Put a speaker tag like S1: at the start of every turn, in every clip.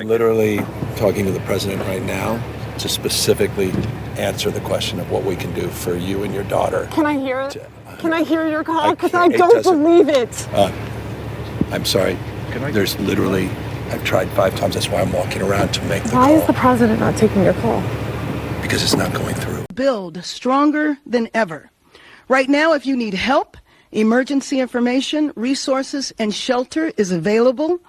S1: literally talking to the president right now to specifically answer the question of what we can do for you and your daughter.
S2: Can I hear it? Can I hear your call? Because I don't believe it.
S1: I'm sorry. There's literally, I've tried 5 times. That's why I'm walking around to make the call.
S2: Why is the president not taking your call?
S1: Because it's not going through.
S3: Build stronger than ever. Right now, if you need help, emergency information, resources, and shelter is available.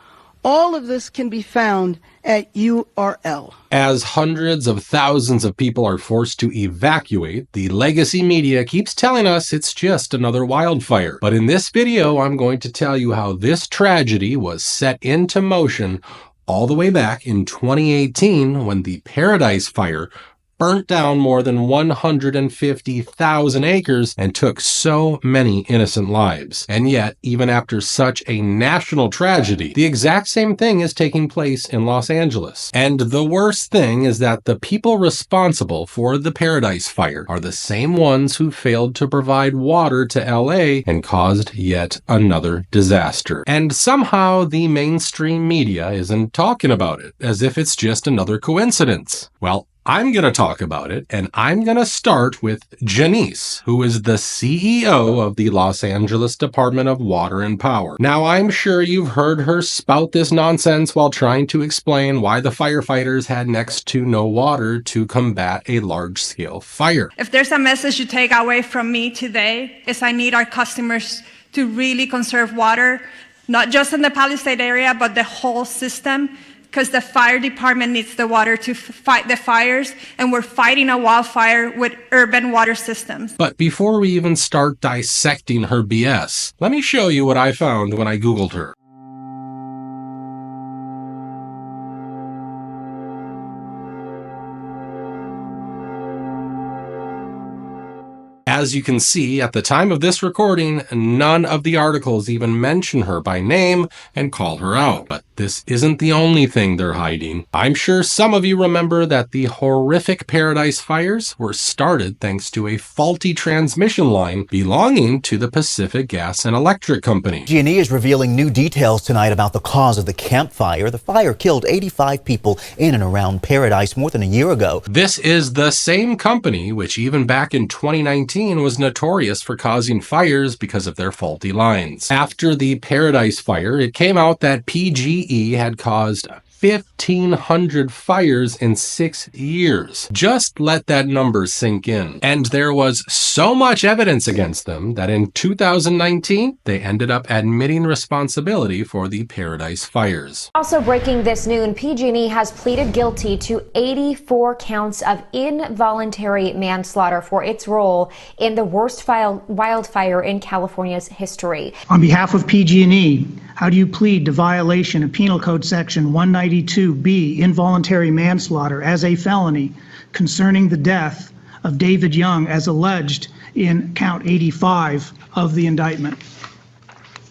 S3: All of this can be found at URL.
S4: As hundreds of thousands of people are forced to evacuate, the legacy media keeps telling us it's just another wildfire. But in this video, I'm going to tell you how this tragedy was set into motion all the way back in 2018 when the Paradise Fire burnt down more than 150,000 acres and took so many innocent lives. And yet, even after such a national tragedy, the exact same thing is taking place in Los Angeles. And the worst thing is that the people responsible for the Paradise Fire are the same ones who failed to provide water to LA and caused yet another disaster. And somehow the mainstream media isn't talking about it, as if it's just another coincidence. Well, I'm going to talk about it, and I'm going to start with Janice, who is the CEO of the Los Angeles Department of Water and Power. Now, I'm sure you've heard her spout this nonsense while trying to explain why the firefighters had next to no water to combat a large-scale fire.
S5: If there's a message you take away from me today, is I need our customers to really conserve water, not just in the Palisade area, but the whole system. Because the fire department needs the water to fight the fires, and we're fighting a wildfire with urban water systems.
S4: But before we even start dissecting her BS, let me show you what I found when I Googled her. As you can see, at the time of this recording, none of the articles even mention her by name and call her out. But this isn't the only thing they're hiding. I'm sure some of you remember that the horrific Paradise Fires were started thanks to a faulty transmission line belonging to the Pacific Gas and Electric Company.
S6: PG&E is revealing new details tonight about the cause of the Camp Fire. The fire killed 85 people in and around Paradise more than a year ago.
S4: This is the same company which even back in 2019 was notorious for causing fires because of their faulty lines. After the Paradise Fire, it came out that PG&E had caused 1,500 fires in 6 years. Just let that number sink in. And there was so much evidence against them that in 2019, they ended up admitting responsibility for the Paradise Fires.
S7: Also breaking this noon, PG&E has pleaded guilty to 84 counts of involuntary manslaughter for its role in the worst wildfire in California's history.
S8: On behalf of PG&E, how do you plead to violation of Penal Code Section 192B, involuntary manslaughter, as a felony concerning the death of David Young as alleged in count 85 of the indictment?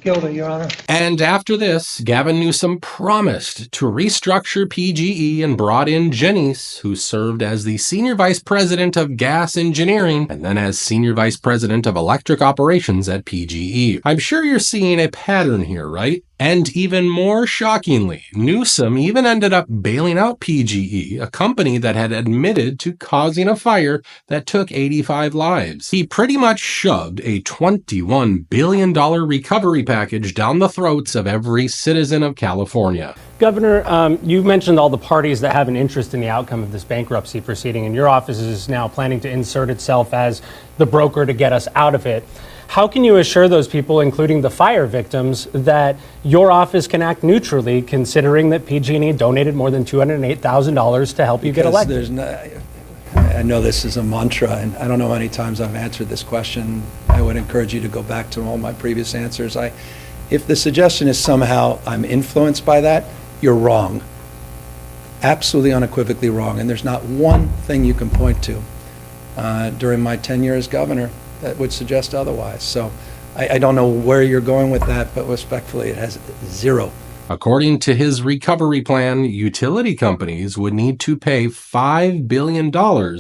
S8: Guilty, Your Honor.
S4: And after this, Gavin Newsom promised to restructure PG&E and brought in Janice, who served as the Senior Vice President of Gas Engineering and then as Senior Vice President of Electric Operations at PG&E. I'm sure you're seeing a pattern here, right? And even more shockingly, Newsom even ended up bailing out PG&E, a company that had admitted to causing a fire that took 85 lives. He pretty much shoved a $21 billion recovery package down the throats of every citizen of California.
S9: Governor, you mentioned all the parties that have an interest in the outcome of this bankruptcy proceeding, and your office is now planning to insert itself as the broker to get us out of it. How can you assure those people, including the fire victims, that your office can act neutrally, considering that PG&E donated more than $208,000 to help you get elected?
S1: I know this is a mantra, and I don't know how many times I've answered this question. I would encourage you to go back to all my previous answers. If the suggestion is somehow I'm influenced by that, you're wrong. Absolutely unequivocally wrong. And there's not one thing you can point to during my tenure as governor that would suggest otherwise. So I don't know where you're going with that, but respectfully, it has zero.
S4: According to his recovery plan, utility companies would need to pay $5 billion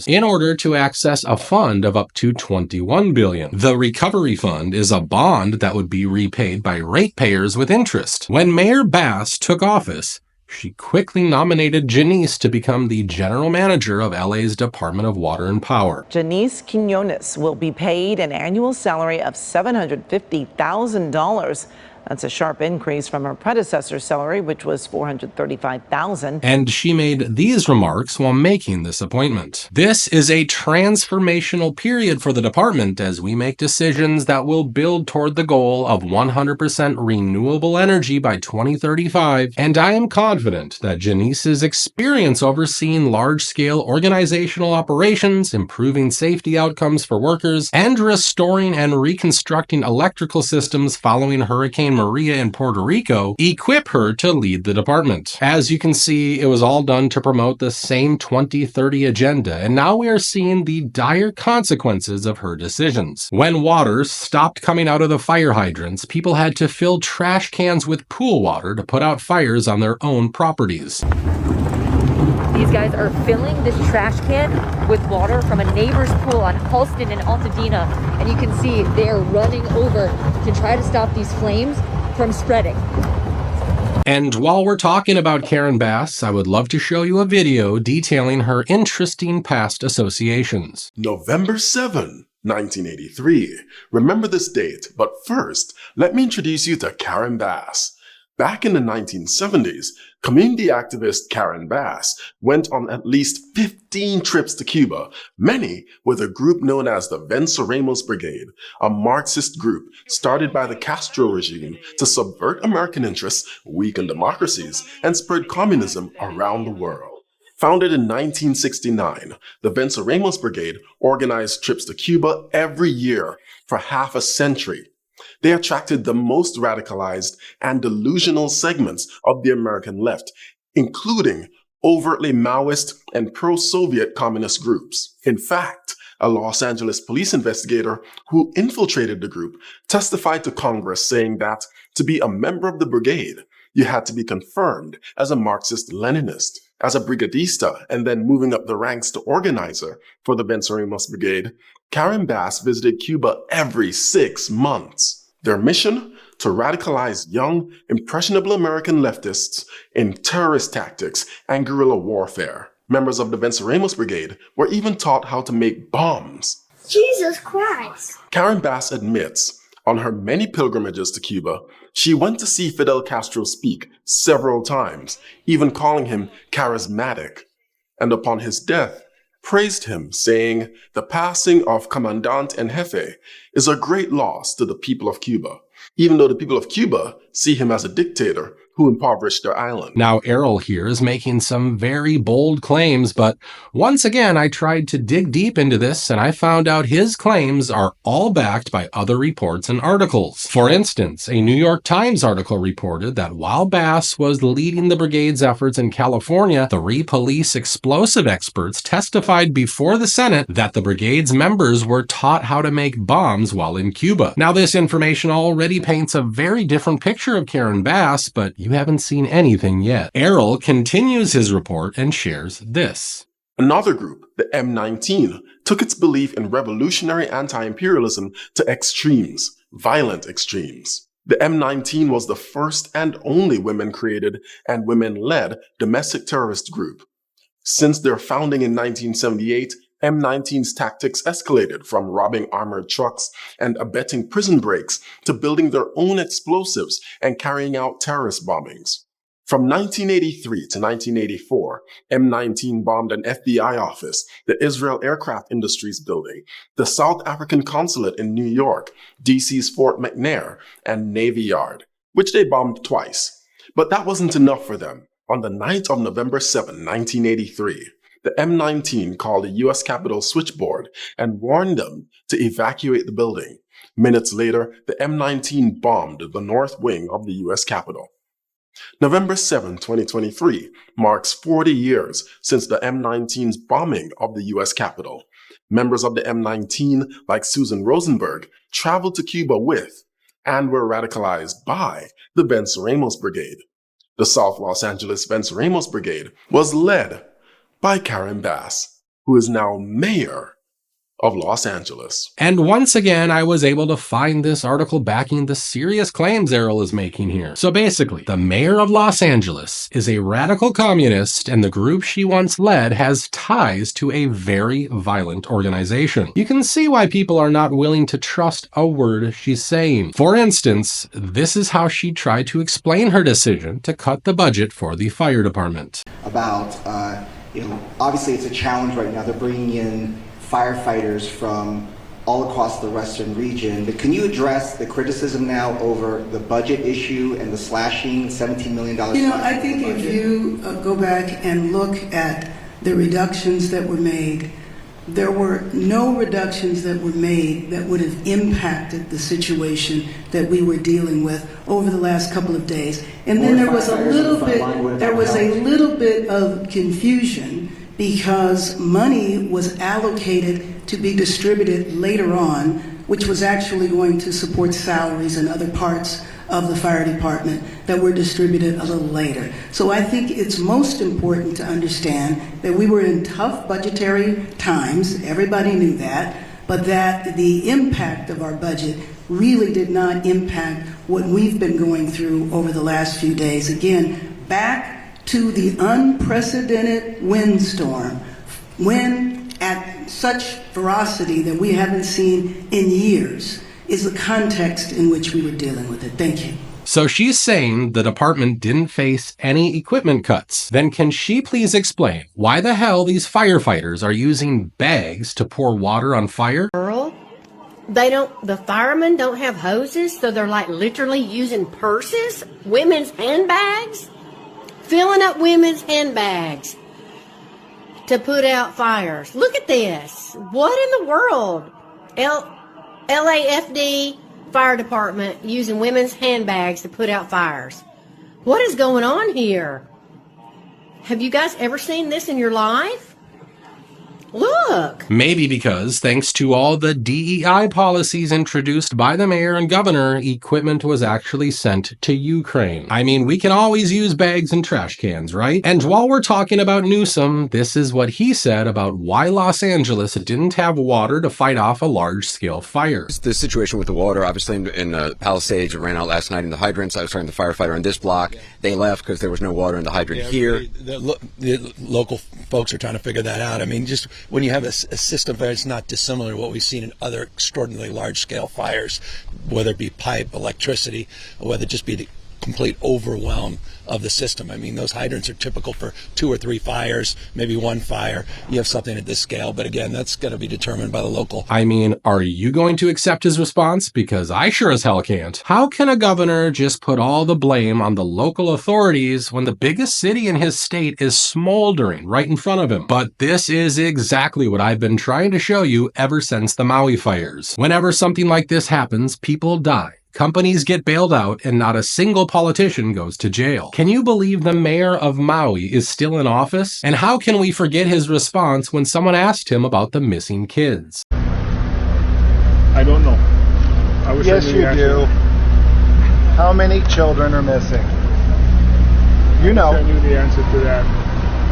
S4: in order to access a fund of up to $21 billion. The recovery fund is a bond that would be repaid by ratepayers with interest. When Mayor Bass took office, She quickly nominated Janice to become the general manager of LA's Department of Water and Power.
S10: Janice Quinones will be paid an annual salary of $750,000. That's a sharp increase from her predecessor's salary, which was $435,000.
S4: And she made these remarks while making this appointment. This is a transformational period for the department as we make decisions that will build toward the goal of 100% renewable energy by 2035. And I am confident that Janice's experience overseeing large-scale organizational operations, improving safety outcomes for workers, and restoring and reconstructing electrical systems following Hurricane Maria in Puerto Rico equip her to lead the department. As you can see, it was all done to promote the same 2030 agenda, and now we are seeing the dire consequences of her decisions. When water stopped coming out of the fire hydrants, people had to fill trash cans with pool water to put out fires on their own properties.
S11: These guys are filling this trash can with water from a neighbor's pool on Halston and Altadena, and you can see they are running over to try to stop these flames from spreading.
S4: And while we're talking about Karen Bass, I would love to show you a video detailing her interesting past associations.
S12: November 7, 1983. Remember this date, but first, let me introduce you to Karen Bass. Back in the 1970s, community activist Karen Bass went on at least 15 trips to Cuba, many with a group known as the Venceremos Brigade, a Marxist group started by the Castro regime to subvert American interests, weaken democracies, and spread communism around the world. Founded in 1969, the Venceremos Brigade organized trips to Cuba every year for half a century. They attracted the most radicalized and delusional segments of the American left, including overtly Maoist and pro-Soviet communist groups. In fact, a Los Angeles police investigator who infiltrated the group testified to Congress saying that to be a member of the brigade, you had to be confirmed as a Marxist-Leninist. As a brigadista and then moving up the ranks to organizer for the Venceremos Brigade, Karen Bass visited Cuba every 6 months. Their mission? To radicalize young, impressionable American leftists in terrorist tactics and guerrilla warfare. Members of the Venceremos Brigade were even taught how to make bombs.
S13: Jesus Christ!
S12: Karen Bass admits, on her many pilgrimages to Cuba, she went to see Fidel Castro speak several times, even calling him charismatic. And upon his death, praised him, saying, "The passing of Commandant en Jefe is a great loss to the people of Cuba," even though the people of Cuba see him as a dictator who impoverished their island.
S4: Now, Errol here is making some very bold claims, but once again, I tried to dig deep into this and I found out his claims are all backed by other reports and articles. For instance, a New York Times article reported that while Bass was leading the brigade's efforts in California, 3 police explosive experts testified before the Senate that the brigade's members were taught how to make bombs while in Cuba. Now, this information already paints a very different picture of Karen Bass, but you haven't seen anything yet. Errol continues his report and shares this.
S12: Another group, the M19, took its belief in revolutionary anti-imperialism to extremes, violent extremes. The M19 was the first and only women-created and women-led domestic terrorist group. Since their founding in 1978, M19's tactics escalated from robbing armored trucks and abetting prison breaks to building their own explosives and carrying out terrorist bombings. From 1983 to 1984, M19 bombed an FBI office, the Israel Aircraft Industries building, the South African consulate in New York, DC's Fort McNair, and Navy Yard, which they bombed twice. But that wasn't enough for them. On the night of November 7, 1983, the M19 called the U.S. Capitol switchboard and warned them to evacuate the building. Minutes later, the M19 bombed the north wing of the U.S. Capitol. November 7, 2023 marks 40 years since the M19's bombing of the U.S. Capitol. Members of the M19, like Susan Rosenberg, traveled to Cuba with and were radicalized by the Venceremos Brigade. The South Los Angeles Venceremos Brigade was led by Karen Bass, who is now mayor of Los Angeles.
S4: And once again, I was able to find this article backing the serious claims Errol is making here. So basically, the mayor of Los Angeles is a radical communist, and the group she once led has ties to a very violent organization. You can see why people are not willing to trust a word she's saying. For instance, this is how she tried to explain her decision to cut the budget for the fire department.
S14: Obviously it's a challenge right now. They're bringing in firefighters from all across the western region, but can you address the criticism now over the budget issue and the slashing, $17 million?
S3: I think if you go back and look at the reductions that were made, there were no reductions that were made that would have impacted the situation that we were dealing with over the last couple of days. And then there was a little bit of confusion because money was allocated to be distributed later on, which was actually going to support salaries and other parts of the fire department that were distributed a little later. So I think it's most important to understand that we were in tough budgetary times, everybody knew that, but that the impact of our budget really did not impact what we've been going through over the last few days. Again, back to the unprecedented windstorm, wind at such ferocity that we haven't seen in years, is the context in which we were dealing with it. Thank you.
S4: So she's saying the department didn't face any equipment cuts. Then can she please explain why the hell these firefighters are using bags to pour water on fire?
S15: The firemen don't have hoses, so they're like literally using purses, women's handbags, filling up women's handbags to put out fires. Look at this. What in the world? LAFD fire department using women's handbags to put out fires. What is going on here? Have you guys ever seen this in your life? Look!
S4: Maybe because, thanks to all the DEI policies introduced by the mayor and governor, equipment was actually sent to Ukraine. I mean, we can always use bags and trash cans, right? And while we're talking about Newsom, this is what he said about why Los Angeles didn't have water to fight off a large-scale fire.
S16: The situation with the water, obviously in Palisades, it ran out last night in the hydrants. I was talking to the firefighter on this block. They left because there was no water in the hydrant here.
S1: The local folks are trying to figure that out. I mean, just when you have a system that's not dissimilar to what we've seen in other extraordinarily large-scale fires, whether it be pipe, electricity, or whether it just be the complete overwhelm of the system. I mean, those hydrants are typical for 2 or 3 fires, maybe 1 fire. You have something at this scale, but again, that's going to be determined by the local.
S4: I mean, are you going to accept his response? Because I sure as hell can't. How can a governor just put all the blame on the local authorities when the biggest city in his state is smoldering right in front of him? But this is exactly what I've been trying to show you ever since the Maui fires. Whenever something like this happens, people die. Companies get bailed out, and not a single politician goes to jail. Can you believe the mayor of Maui is still in office? And how can we forget his response when someone asked him about the missing kids?
S17: I don't know. Yes, you do. How many children are missing? You know. If I knew the answer to that,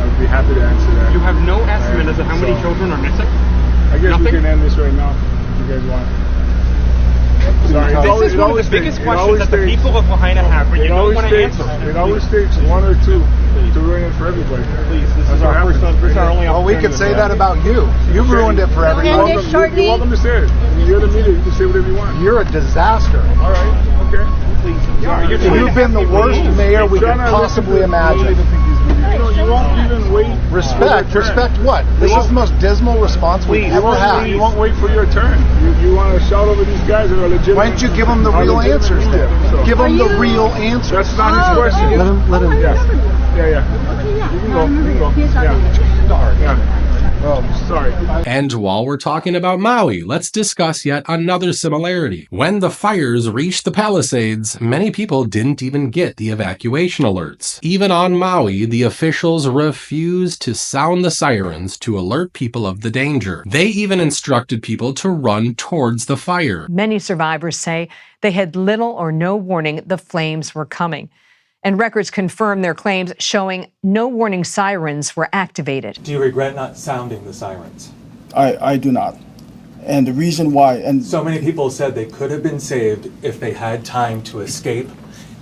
S17: I would be happy to answer that.
S9: You have no estimate as to how many children are missing?
S17: I guess we can end this right now if you guys want. Sorry,
S9: this is one of the biggest questions that the people of Lahaina have, but you don't want to answer.
S17: It always takes 1 or 2 to ruin it for everybody.
S9: Please, this is our first only opportunity.
S17: Well, we could say that about you. You've ruined it for everyone. You're welcome to say it. You're the media. You can say whatever you want. You're a disaster. All right. Okay. Please. You've been the worst mayor we could possibly imagine. You won't even wait. Respect what? This is the most dismal response we've ever had. You won't wait for your turn. You want to shout over these guys that are legitimate. Why don't you give them the real answers then? Give them the real answers. That's not his question. Let him. Yeah. You can go. Yeah. Oh, sorry.
S4: And while we're talking about Maui, let's discuss yet another similarity. When the fires reached the Palisades, many people didn't even get the evacuation alerts. Even on Maui, the officials refused to sound the sirens to alert people of the danger. They even instructed people to run towards the fire.
S18: Many survivors say they had little or no warning the flames were coming. And records confirm their claims, showing no warning sirens were activated.
S19: Do you regret not sounding the sirens?
S17: I do not.
S19: And the reason why, and
S20: so many people said they could have been saved if they had time to escape.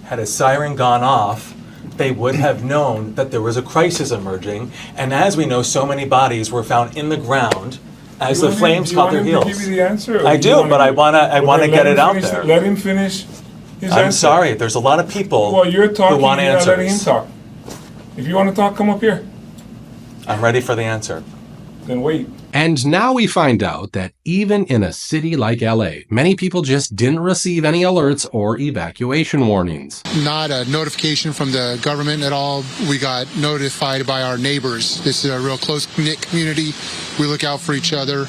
S20: Had a siren gone off, they would have known that there was a crisis emerging. And as we know, so many bodies were found in the ground as the flames caught their heels.
S21: Give me the answer,
S20: I do, but I wanna get it out there.
S21: Let him finish his answer.
S20: I'm sorry, there's a lot of people
S21: Well, you're talking,
S20: who want
S21: you're not letting him
S20: answers.
S21: talk. If you want to talk, come up here.
S20: I'm ready for the answer.
S21: Then wait.
S4: And now we find out that even in a city like LA, many people just didn't receive any alerts or evacuation warnings.
S22: Not a notification from the government at all. We got notified by our neighbors. This is a real close-knit community. We look out for each other.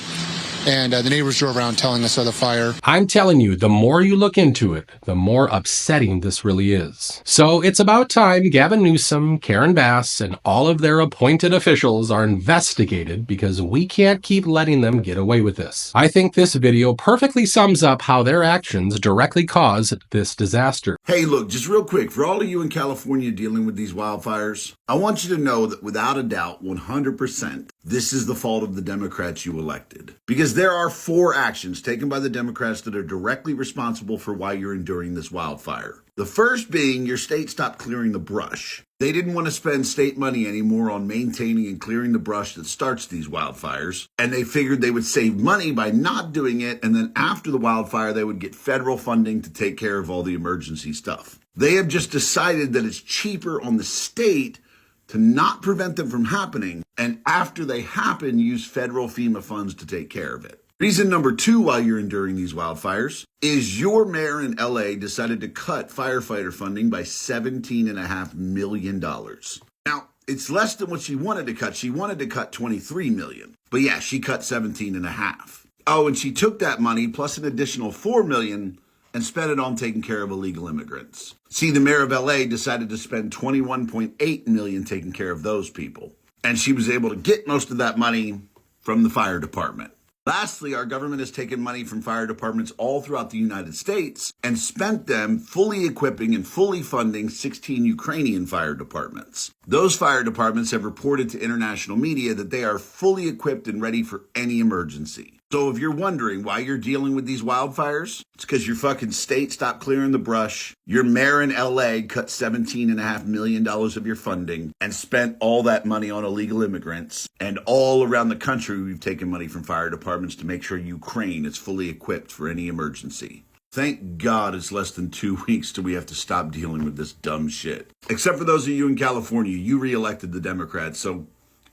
S22: And the neighbors drove around telling us of the fire.
S4: I'm telling you, the more you look into it, the more upsetting this really is. So it's about time Gavin Newsom, Karen Bass, and all of their appointed officials are investigated because we can't keep letting them get away with this. I think this video perfectly sums up how their actions directly caused this disaster.
S23: Hey, look, just real quick, for all of you in California dealing with these wildfires, I want you to know that without a doubt, 100%, this is the fault of the Democrats you elected. Because there are 4 actions taken by the Democrats that are directly responsible for why you're enduring this wildfire. The first being your state stopped clearing the brush. They didn't want to spend state money anymore on maintaining and clearing the brush that starts these wildfires. And they figured they would save money by not doing it. And then after the wildfire, they would get federal funding to take care of all the emergency stuff. They have just decided that it's cheaper on the state to not prevent them from happening, and after they happen, use federal FEMA funds to take care of it. Reason number 2 while you're enduring these wildfires is your mayor in LA decided to cut firefighter funding by $17.5 million. Now, it's less than what she wanted to cut. She wanted to cut $23 million. But yeah, she cut 17.5. Oh, and she took that money plus an additional $4 million and spent it on taking care of illegal immigrants. See, the mayor of LA decided to spend $21.8 million taking care of those people. And she was able to get most of that money from the fire department. Lastly, our government has taken money from fire departments all throughout the United States and spent them fully equipping and fully funding 16 Ukrainian fire departments. Those fire departments have reported to international media that they are fully equipped and ready for any emergency. So if you're wondering why you're dealing with these wildfires, it's because your fucking state stopped clearing the brush, your mayor in LA cut $17.5 million of your funding and spent all that money on illegal immigrants, and all around the country we've taken money from fire departments to make sure Ukraine is fully equipped for any emergency. Thank God it's less than 2 weeks till we have to stop dealing with this dumb shit. Except for those of you in California, you re-elected the Democrats, so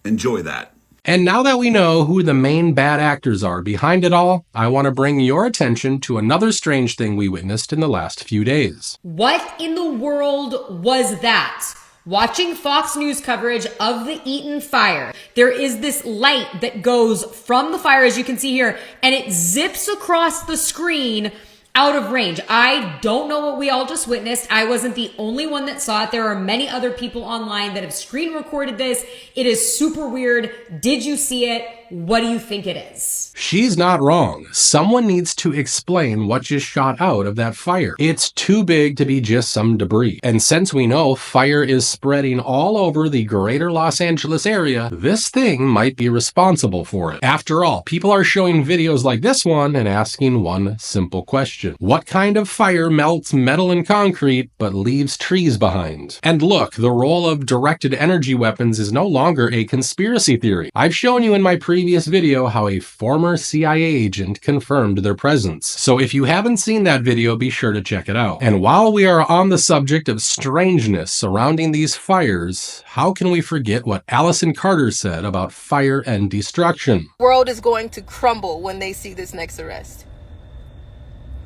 S23: enjoy that.
S4: And now that we know who the main bad actors are behind it all, I want to bring your attention to another strange thing we witnessed in the last few days.
S24: What in the world was that? Watching Fox News coverage of the Eaton fire, there is this light that goes from the fire, as you can see here, and it zips across the screen out of range. I don't know what we all just witnessed. I wasn't the only one that saw it. There are many other people online that have screen recorded this. It is super weird. Did you see it? What do you think it is?
S4: She's not wrong. Someone needs to explain what just shot out of that fire. It's too big to be just some debris. And since we know fire is spreading all over the greater Los Angeles area, this thing might be responsible for it. After all, people are showing videos like this one and asking one simple question. What kind of fire melts metal and concrete but leaves trees behind? And look, the role of directed energy weapons is no longer a conspiracy theory. I've shown you in my previous video how a former CIA agent confirmed their presence. So if you haven't seen that video, be sure to check it out. And while we are on the subject of strangeness surrounding these fires, how can we forget what Allison Carter said about fire and destruction?
S25: The world is going to crumble when they see this next arrest.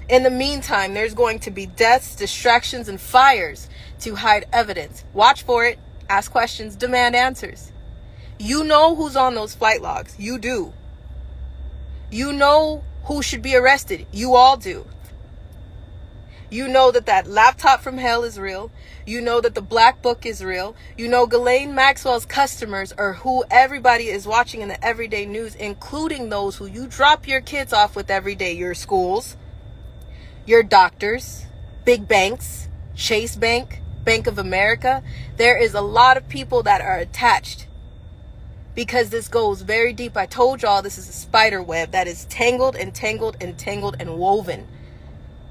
S25: In the meantime, there's going to be deaths, distractions, and fires to hide evidence. Watch for it, ask questions, demand answers. You know who's on those flight logs. You do. You know who should be arrested. You all do. You know that that laptop from hell is real. You know that the black book is real. You know Ghislaine Maxwell's customers are who everybody is watching in the everyday news, including those who you drop your kids off with every day. Your schools, your doctors, big banks, Chase Bank, Bank of America. There is a lot of people that are attached because this goes very deep. I told y'all this is a spider web that is tangled and tangled and tangled and woven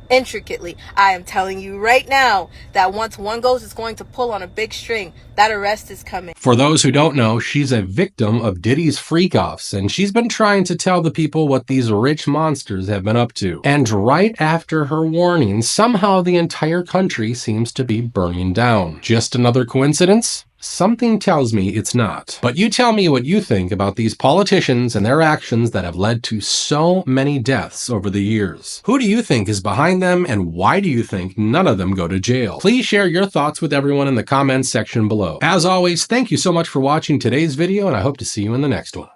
S25: intricately. I am telling you right now that once one goes, it's going to pull on a big string. That arrest is coming.
S4: For those who don't know, she's a victim of Diddy's freak-offs, and she's been trying to tell the people what these rich monsters have been up to. And right after her warning, somehow the entire country seems to be burning down. Just another coincidence? Something tells me it's not. But you tell me what you think about these politicians and their actions that have led to so many deaths over the years. Who do you think is behind them, and why do you think none of them go to jail? Please share your thoughts with everyone in the comments section below. As always, thank you so much for watching today's video, and I hope to see you in the next one.